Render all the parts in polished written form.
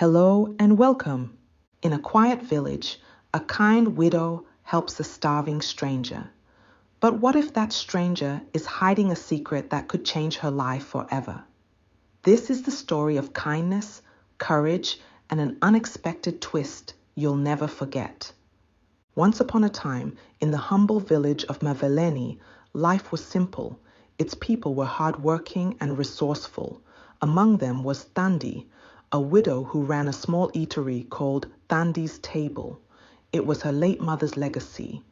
Hello and welcome. In a quiet village, a kind widow helps a starving stranger. But what if that stranger is hiding a secret that could change her life forever? This is the story of kindness, courage, and an unexpected twist you'll never forget. Once upon a time, in the humble village of Maveleni, life was simple. Its people were hardworking and resourceful. Among them was Thandi, a widow who ran a small eatery called Thandi's Table. It was her late mother's legacy.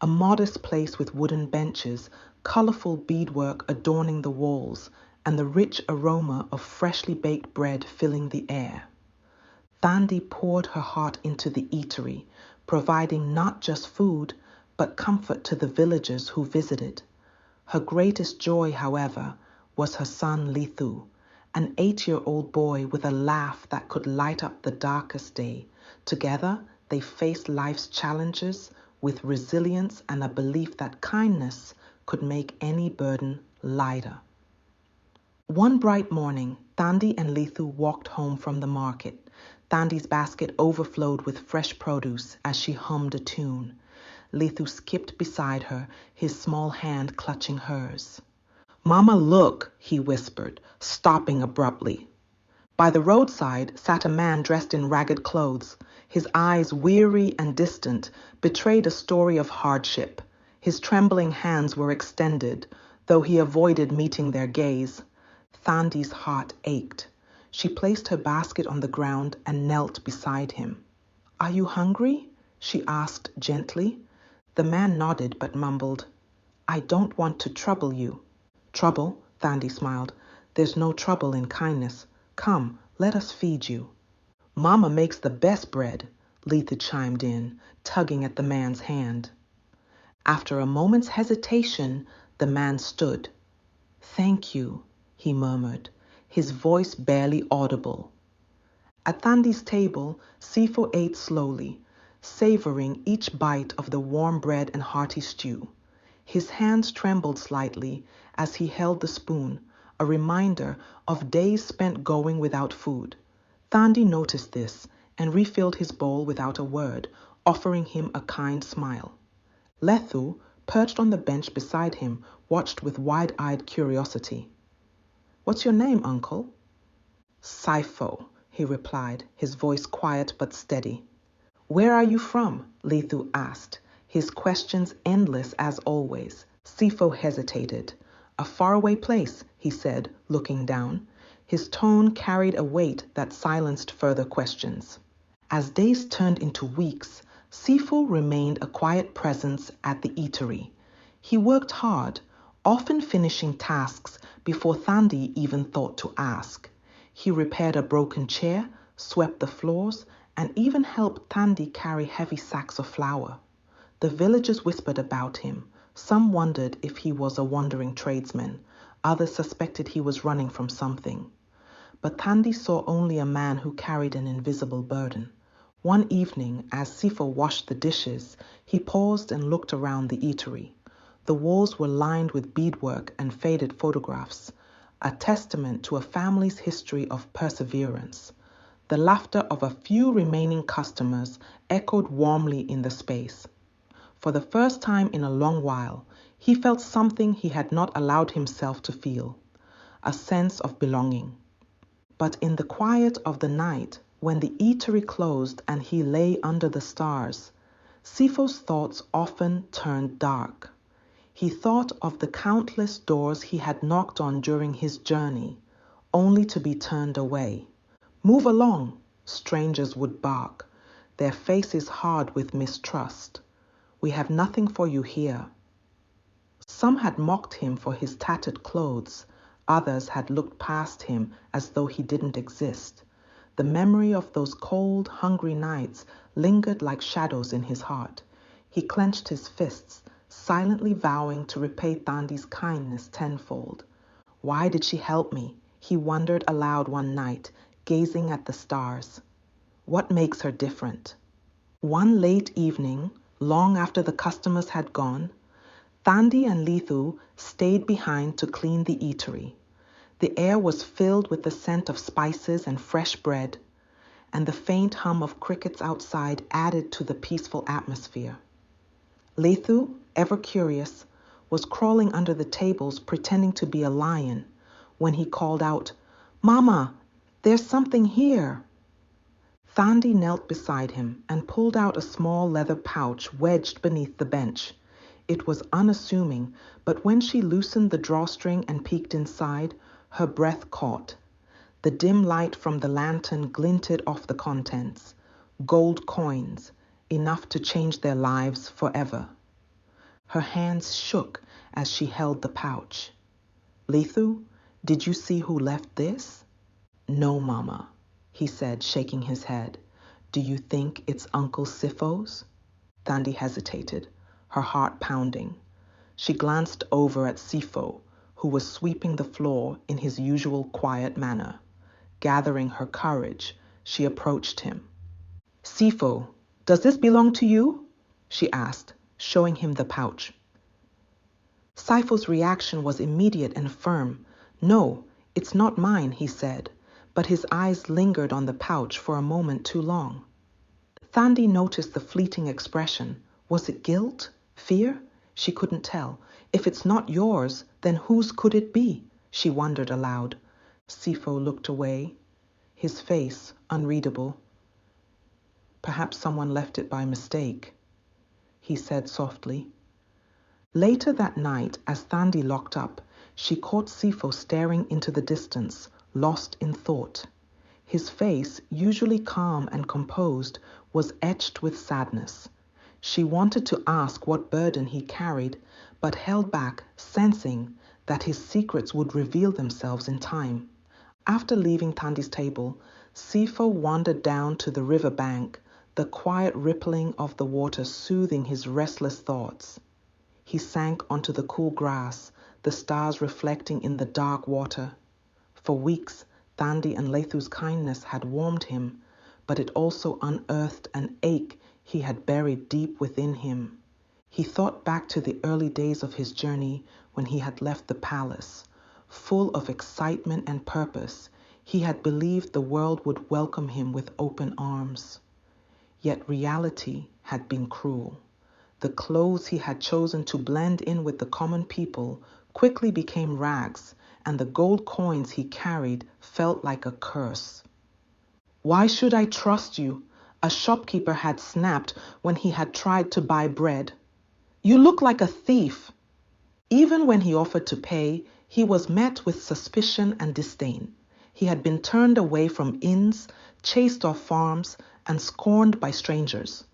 A modest place with wooden benches, colorful beadwork adorning the walls, and the rich aroma of freshly baked bread filling the air. Thandi poured her heart into the eatery, providing not just food, but comfort to the villagers who visited. Her greatest joy, however, was her son Lithu, an 8-year-old boy with a laugh that could light up the darkest day. Together, they faced life's challenges with resilience and a belief that kindness could make any burden lighter. One bright morning, Thandi and Lithu walked home from the market. Thandi's basket overflowed with fresh produce as she hummed a tune. Lithu skipped beside her, his small hand clutching hers. "Mama, look," he whispered, stopping abruptly. By the roadside sat a man dressed in ragged clothes. His eyes, weary and distant, betrayed a story of hardship. His trembling hands were extended, though he avoided meeting their gaze. Thandi's heart ached. She placed her basket on the ground and knelt beside him. "Are you hungry?" she asked gently. The man nodded but mumbled, "I don't want to trouble you." "Trouble?" Thandi smiled. "There's no trouble in kindness. Come, let us feed you." "Mama makes the best bread," Letha chimed in, tugging at the man's hand. After a moment's hesitation, the man stood. "Thank you," he murmured, his voice barely audible. At Thandi's table, Sipho ate slowly, savoring each bite of the warm bread and hearty stew. His hands trembled slightly as he held the spoon, a reminder of days spent going without food. Thandi noticed this and refilled his bowl without a word, offering him a kind smile. Lethu, perched on the bench beside him, watched with wide-eyed curiosity. "What's your name, uncle?" "Sipho," he replied, his voice quiet but steady. "Where are you from?" Lethu asked, his questions endless as always. Sipho hesitated. "A faraway place," he said, looking down. His tone carried a weight that silenced further questions. As days turned into weeks, Sipho remained a quiet presence at the eatery. He worked hard, often finishing tasks before Thandi even thought to ask. He repaired a broken chair, swept the floors, and even helped Thandi carry heavy sacks of flour. The villagers whispered about him. Some wondered if he was a wandering tradesman. Others suspected he was running from something. But Thandi saw only a man who carried an invisible burden. One evening, as Sipho washed the dishes, he paused and looked around the eatery. The walls were lined with beadwork and faded photographs, a testament to a family's history of perseverance. The laughter of a few remaining customers echoed warmly in the space. For the first time in a long while, he felt something he had not allowed himself to feel, a sense of belonging. But in the quiet of the night, when the eatery closed and he lay under the stars, Sipho's thoughts often turned dark. He thought of the countless doors he had knocked on during his journey, only to be turned away. "Move along," strangers would bark, their faces hard with mistrust. "We have nothing for you here." Some had mocked him for his tattered clothes. Others had looked past him as though he didn't exist. The memory of those cold, hungry nights lingered like shadows in his heart. He clenched his fists, silently vowing to repay Thandi's kindness tenfold. "Why did she help me?" he wondered aloud one night, gazing at the stars. "What makes her different?" One late evening, long after the customers had gone, Thandi and Lithu stayed behind to clean the eatery. The air was filled with the scent of spices and fresh bread, and the faint hum of crickets outside added to the peaceful atmosphere. Lethu, ever curious, was crawling under the tables pretending to be a lion when he called out, "Mama, there's something here." Thandi knelt beside him and pulled out a small leather pouch wedged beneath the bench. It was unassuming, but when she loosened the drawstring and peeked inside, her breath caught. The dim light from the lantern glinted off the contents. Gold coins, enough to change their lives forever. Her hands shook as she held the pouch. "Lethu, did you see who left this?" "No, Mama," he said, shaking his head. "Do you think it's Uncle Sipho's?" Thandi hesitated, her heart pounding. She glanced over at Sipho, who was sweeping the floor in his usual quiet manner. Gathering her courage, she approached him. "Sipho, does this belong to you?" she asked, showing him the pouch. Sipho's reaction was immediate and firm. "No, it's not mine," he said, but his eyes lingered on the pouch for a moment too long. Thandi noticed the fleeting expression. Was it guilt? Fear? She couldn't tell. "If it's not yours, then whose could it be?" she wondered aloud. Sipho looked away, his face unreadable. "Perhaps someone left it by mistake," he said softly. Later that night, as Thandi locked up, she caught Sipho staring into the distance, lost in thought. His face, usually calm and composed, was etched with sadness. She wanted to ask what burden he carried, but held back, sensing that his secrets would reveal themselves in time. After leaving Thandi's table, Sipho wandered down to the river bank, the quiet rippling of the water soothing his restless thoughts. He sank onto the cool grass, the stars reflecting in the dark water. For weeks, Thandi and Lethu's kindness had warmed him, but it also unearthed an ache he had buried deep within him. He thought back to the early days of his journey when he had left the palace. Full of excitement and purpose, he had believed the world would welcome him with open arms. Yet reality had been cruel. The clothes he had chosen to blend in with the common people quickly became rags, and the gold coins he carried felt like a curse. "Why should I trust you?" a shopkeeper had snapped when he had tried to buy bread. "You look like a thief." Even when he offered to pay, he was met with suspicion and disdain. He had been turned away from inns, chased off farms, and scorned by strangers.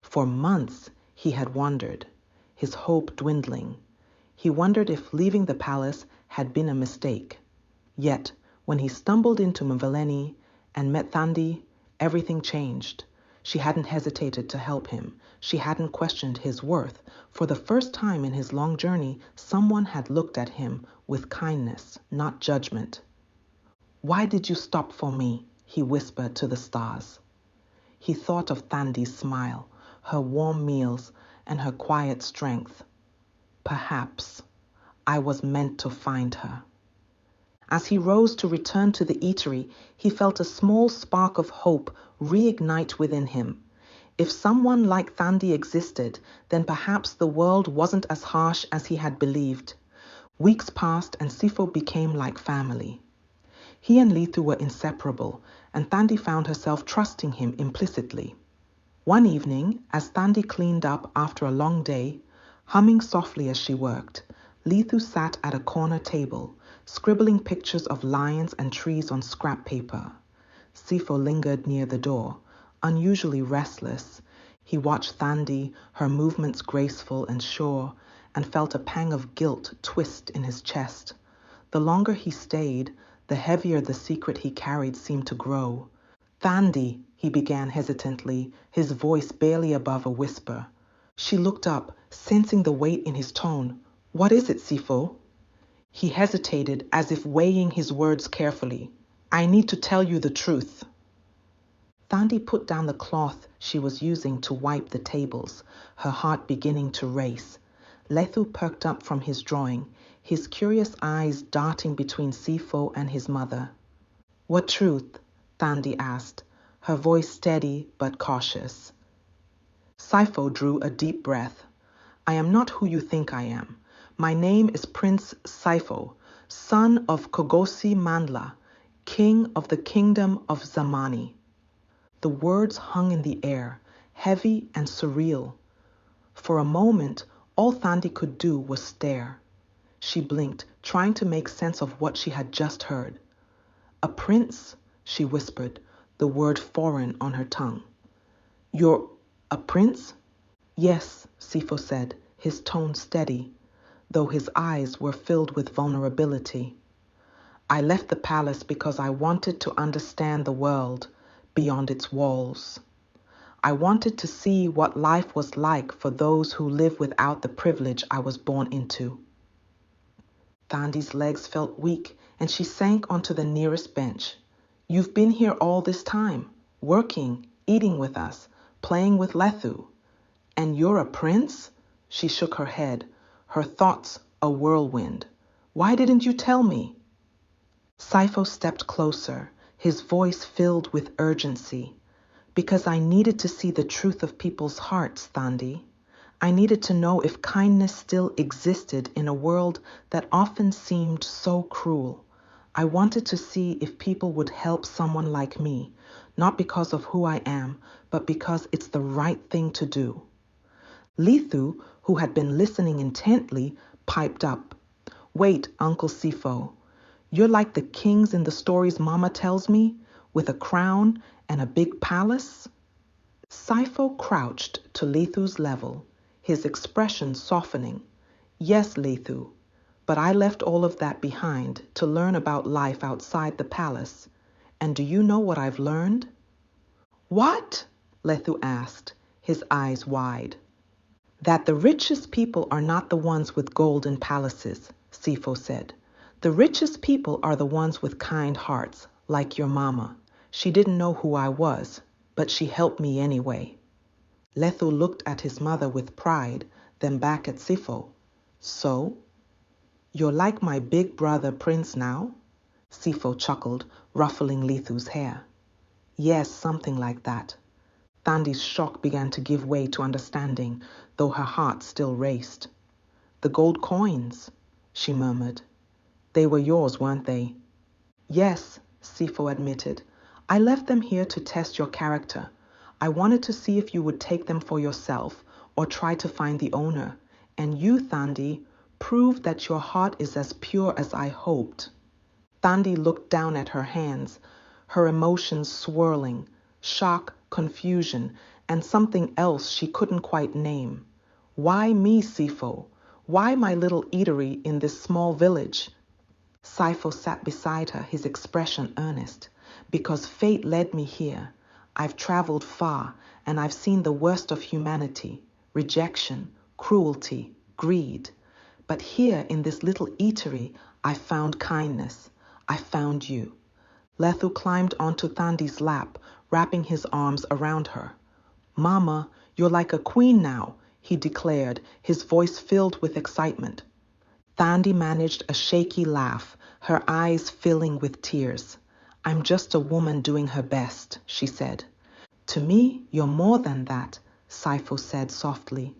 For months, he had wondered, his hope dwindling. He wondered if leaving the palace had been a mistake. Yet, when he stumbled into Mveleni and met Thandi, everything changed. She hadn't hesitated to help him. She hadn't questioned his worth. For the first time in his long journey, someone had looked at him with kindness, not judgment. "Why did you stop for me?" he whispered to the stars. He thought of Thandi's smile, her warm meals, and her quiet strength. "Perhaps I was meant to find her." As he rose to return to the eatery, he felt a small spark of hope reignite within him. If someone like Thandi existed, then perhaps the world wasn't as harsh as he had believed. Weeks passed and Sipho became like family. He and Lethu were inseparable, and Thandi found herself trusting him implicitly. One evening, as Thandi cleaned up after a long day, humming softly as she worked, Lethu sat at a corner table, scribbling pictures of lions and trees on scrap paper. Sipho lingered near the door, unusually restless. He watched Thandi, her movements graceful and sure, and felt a pang of guilt twist in his chest. The longer he stayed, the heavier the secret he carried seemed to grow. "Thandi," he began hesitantly, his voice barely above a whisper. She looked up, sensing the weight in his tone. "What is it, Sipho?" He hesitated, as if weighing his words carefully. "I need to tell you the truth." Thandi put down the cloth she was using to wipe the tables, her heart beginning to race. Lethu perked up from his drawing, his curious eyes darting between Sipho and his mother. "What truth?" Thandi asked, her voice steady but cautious. Sipho drew a deep breath. I am not who you think I am. My name is Prince Sipho, son of Kogosi Mandla, king of the kingdom of Zamani. The words hung in the air, heavy and surreal. For a moment, all Thandi could do was stare. She blinked, trying to make sense of what she had just heard. A prince, she whispered, the word foreign on her tongue. You're a prince? Yes, Sipho said, his tone steady, though his eyes were filled with vulnerability. I left the palace because I wanted to understand the world beyond its walls. I wanted to see what life was like for those who live without the privilege I was born into. Thandi's legs felt weak, and she sank onto the nearest bench. You've been here all this time, working, eating with us, playing with Lethu. And you're a prince? She shook her head, her thoughts a whirlwind. Why didn't you tell me? Sipho stepped closer, his voice filled with urgency. Because I needed to see the truth of people's hearts, Thandi. I needed to know if kindness still existed in a world that often seemed so cruel. I wanted to see if people would help someone like me, not because of who I am, but because it's the right thing to do. Lethu, who had been listening intently, piped up. Wait, Uncle Sipho. You're like the kings in the stories Mama tells me, with a crown and a big palace? Sipho crouched to Lethu's level, his expression softening. Yes, Lethu, but I left all of that behind to learn about life outside the palace. And do you know what I've learned? What? Lethu asked, his eyes wide. That the richest people are not the ones with golden palaces, Sipho said. The richest people are the ones with kind hearts, like your mama. She didn't know who I was, but she helped me anyway. Lethu looked at his mother with pride, then back at Sipho. So? You're like my big brother Prince now? Sipho chuckled, ruffling Lethu's hair. Yes, something like that. Thandi's shock began to give way to understanding, though her heart still raced. The gold coins, she murmured. They were yours, weren't they? Yes, Sipho admitted. I left them here to test your character. I wanted to see if you would take them for yourself or try to find the owner. And you, Thandi, proved that your heart is as pure as I hoped. Thandi looked down at her hands, her emotions swirling, shock, confusion, and something else she couldn't quite name. Why me, Sipho? Why my little eatery in this small village? Sipho sat beside her, his expression earnest. Because fate led me here. I've traveled far, and I've seen the worst of humanity, rejection, cruelty, greed. But here in this little eatery, I found kindness. I found you. Lethu climbed onto Thandi's lap, wrapping his arms around her. Mama, you're like a queen now, he declared, his voice filled with excitement. Thandi managed a shaky laugh, her eyes filling with tears. I'm just a woman doing her best, she said. To me, you're more than that, Sipho said softly.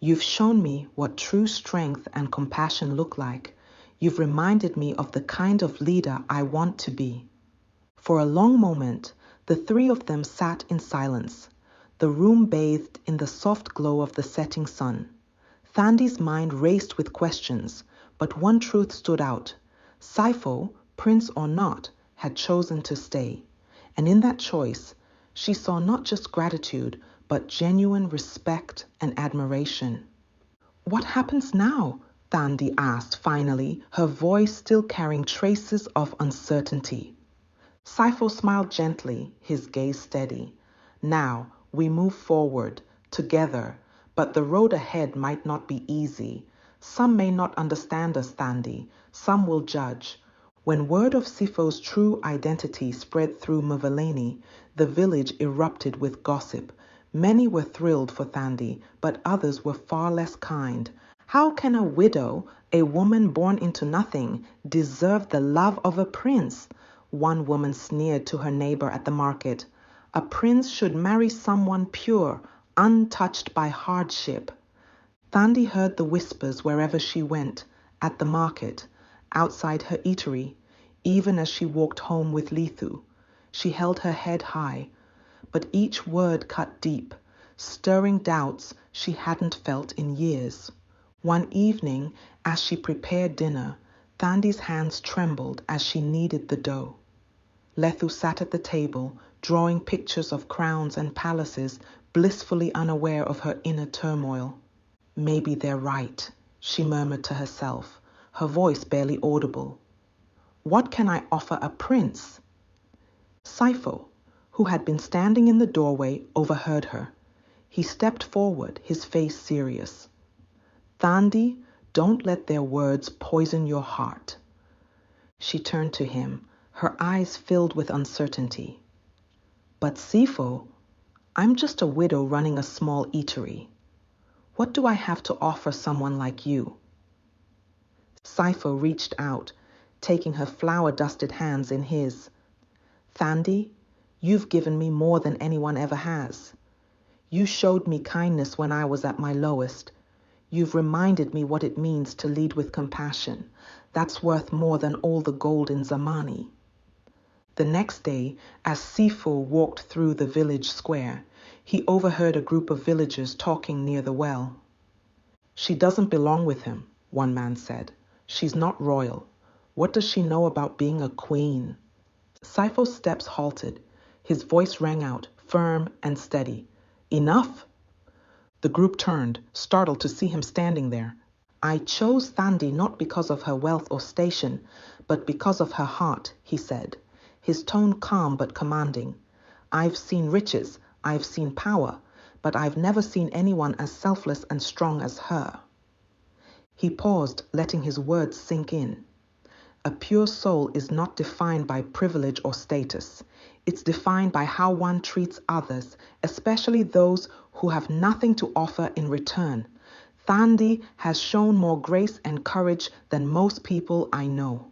You've shown me what true strength and compassion look like. You've reminded me of the kind of leader I want to be. For a long moment, the three of them sat in silence, the room bathed in the soft glow of the setting sun. Thandi's mind raced with questions, but one truth stood out. Sipho, prince or not, had chosen to stay. And in that choice, she saw not just gratitude, but genuine respect and admiration. What happens now? Thandi asked finally, her voice still carrying traces of uncertainty. Sipho smiled gently, his gaze steady. Now, we move forward, together, but the road ahead might not be easy. Some may not understand us, Thandi. Some will judge. When word of Sipho's true identity spread through Mveleni, the village erupted with gossip. Many were thrilled for Thandi, but others were far less kind. How can a widow, a woman born into nothing, deserve the love of a prince? One woman sneered to her neighbor at the market. A prince should marry someone pure, untouched by hardship. Thandi heard the whispers wherever she went, at the market, outside her eatery, even as she walked home with Lithu. She held her head high, but each word cut deep, stirring doubts she hadn't felt in years. One evening, as she prepared dinner, Thandi's hands trembled as she kneaded the dough. Lethu sat at the table, drawing pictures of crowns and palaces, blissfully unaware of her inner turmoil. Maybe they're right, she murmured to herself, her voice barely audible. What can I offer a prince? Sipho, who had been standing in the doorway, overheard her. He stepped forward, his face serious. Thandi, don't let their words poison your heart. She turned to him, her eyes filled with uncertainty. But Sipho, I'm just a widow running a small eatery. What do I have to offer someone like you? Sipho reached out, taking her flour-dusted hands in his. Thandi, you've given me more than anyone ever has. You showed me kindness when I was at my lowest. You've reminded me what it means to lead with compassion. That's worth more than all the gold in Zamani. The next day, as Sipho walked through the village square, he overheard a group of villagers talking near the well. She doesn't belong with him, one man said. She's not royal. What does she know about being a queen? Sipho's steps halted. His voice rang out, firm and steady. Enough! The group turned, startled to see him standing there. I chose Thandi not because of her wealth or station, but because of her heart, he said, his tone calm but commanding. I've seen riches, I've seen power, but I've never seen anyone as selfless and strong as her. He paused, letting his words sink in. A pure soul is not defined by privilege or status. It's defined by how one treats others, especially those who have nothing to offer in return. Thandi has shown more grace and courage than most people I know.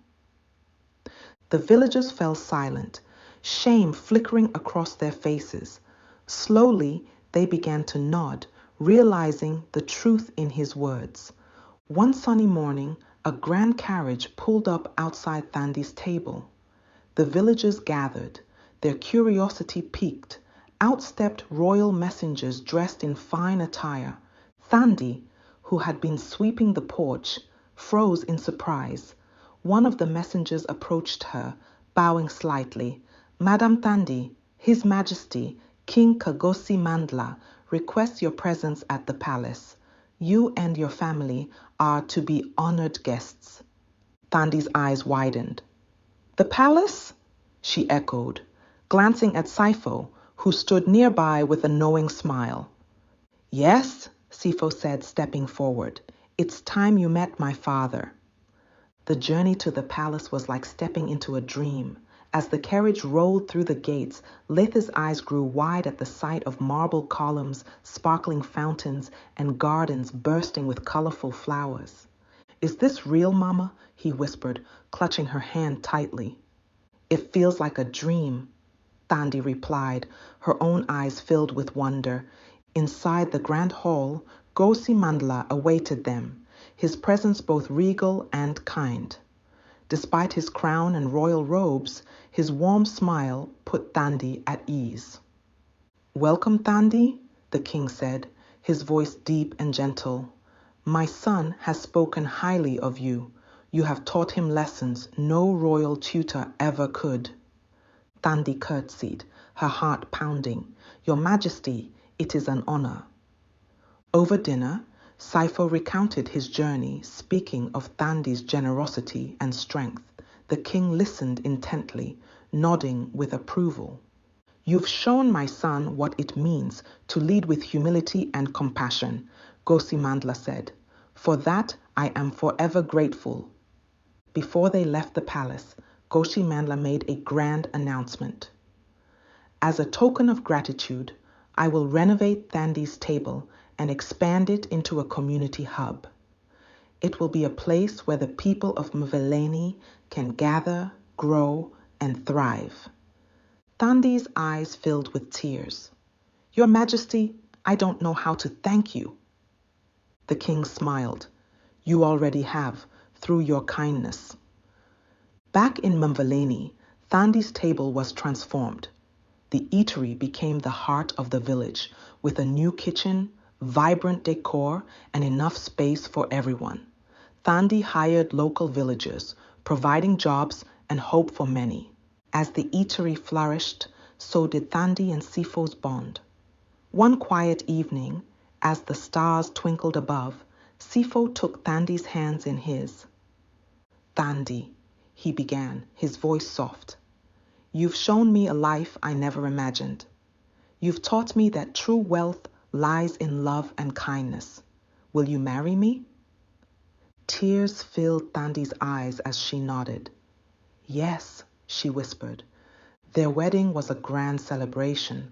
The villagers fell silent, shame flickering across their faces. Slowly, they began to nod, realizing the truth in his words. One sunny morning, a grand carriage pulled up outside Thandi's table. The villagers gathered, their curiosity piqued. Out stepped royal messengers dressed in fine attire. Thandi, who had been sweeping the porch, froze in surprise. One of the messengers approached her, bowing slightly. Madam Thandi, His Majesty, King Kagosi Mandla, requests your presence at the palace. You and your family are to be honored guests. Thandi's eyes widened. The palace? She echoed, glancing at Sipho, who stood nearby with a knowing smile. Yes, Sipho said, stepping forward. It's time you met my father. The journey to the palace was like stepping into a dream. As the carriage rolled through the gates, Lethu's eyes grew wide at the sight of marble columns, sparkling fountains, and gardens bursting with colorful flowers. Is this real, Mama? He whispered, clutching her hand tightly. It feels like a dream, Thandi replied, her own eyes filled with wonder. Inside the grand hall, Gosi Mandla awaited them, his presence both regal and kind. Despite his crown and royal robes, his warm smile put Thandi at ease. Welcome, Thandi, the king said, his voice deep and gentle. My son has spoken highly of you. You have taught him lessons no royal tutor ever could. Thandi curtsied, her heart pounding. Your Majesty, it is an honor. Over dinner, Sipho recounted his journey, speaking of Thandi's generosity and strength. The king listened intently, nodding with approval. You've shown my son what it means to lead with humility and compassion, Gosi Mandla said. For that, I am forever grateful. Before they left the palace, Gosi Mandla made a grand announcement. As a token of gratitude, I will renovate Thandi's table and expand it into a community hub. It will be a place where the people of Mveleni can gather, grow, and thrive. Thandi's eyes filled with tears. Your Majesty, I don't know how to thank you. The king smiled. You already have, through your kindness. Back in Mvuleni, Thandi's table was transformed. The eatery became the heart of the village, with a new kitchen, vibrant decor, and enough space for everyone. Thandi hired local villagers, providing jobs and hope for many. As the eatery flourished, so did Thandi and Sipho's bond. One quiet evening, as the stars twinkled above, Sipho took Thandi's hands in his. Thandi, he began, his voice soft. You've shown me a life I never imagined. You've taught me that true wealth lies in love and kindness. Will you marry me? Tears filled Thandi's eyes as she nodded. Yes, she whispered. Their wedding was a grand celebration,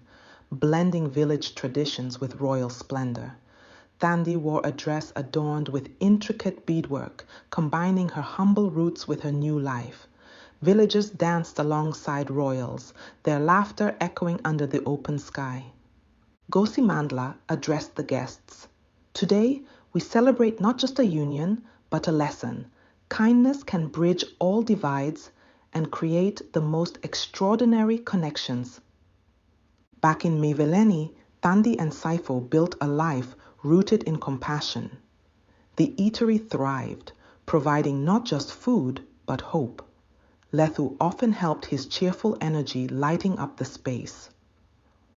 blending village traditions with royal splendor. Thandi wore a dress adorned with intricate beadwork, combining her humble roots with her new life. Villagers danced alongside royals, their laughter echoing under the open sky. Gosi Mandla addressed the guests. Today, we celebrate not just a union, but a lesson. Kindness can bridge all divides and create the most extraordinary connections. Back in Mvuleni, Thandi and Sipho built a life rooted in compassion. The eatery thrived, providing not just food, but hope. Lethu often helped his cheerful energy lighting up the space.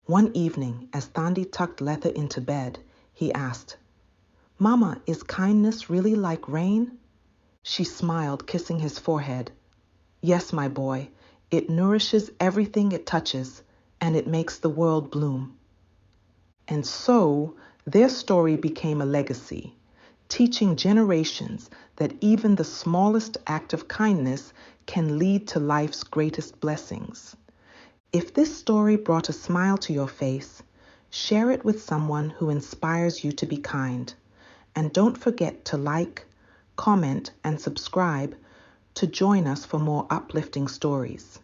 One evening, as Thandi tucked Lethu into bed, he asked, Mama, is kindness really like rain? She smiled, kissing his forehead. Yes, my boy, it nourishes everything it touches, and it makes the world bloom. And so, their story became a legacy, teaching generations that even the smallest act of kindness can lead to life's greatest blessings. If this story brought a smile to your face, share it with someone who inspires you to be kind. And don't forget to like, comment, and subscribe to join us for more uplifting stories.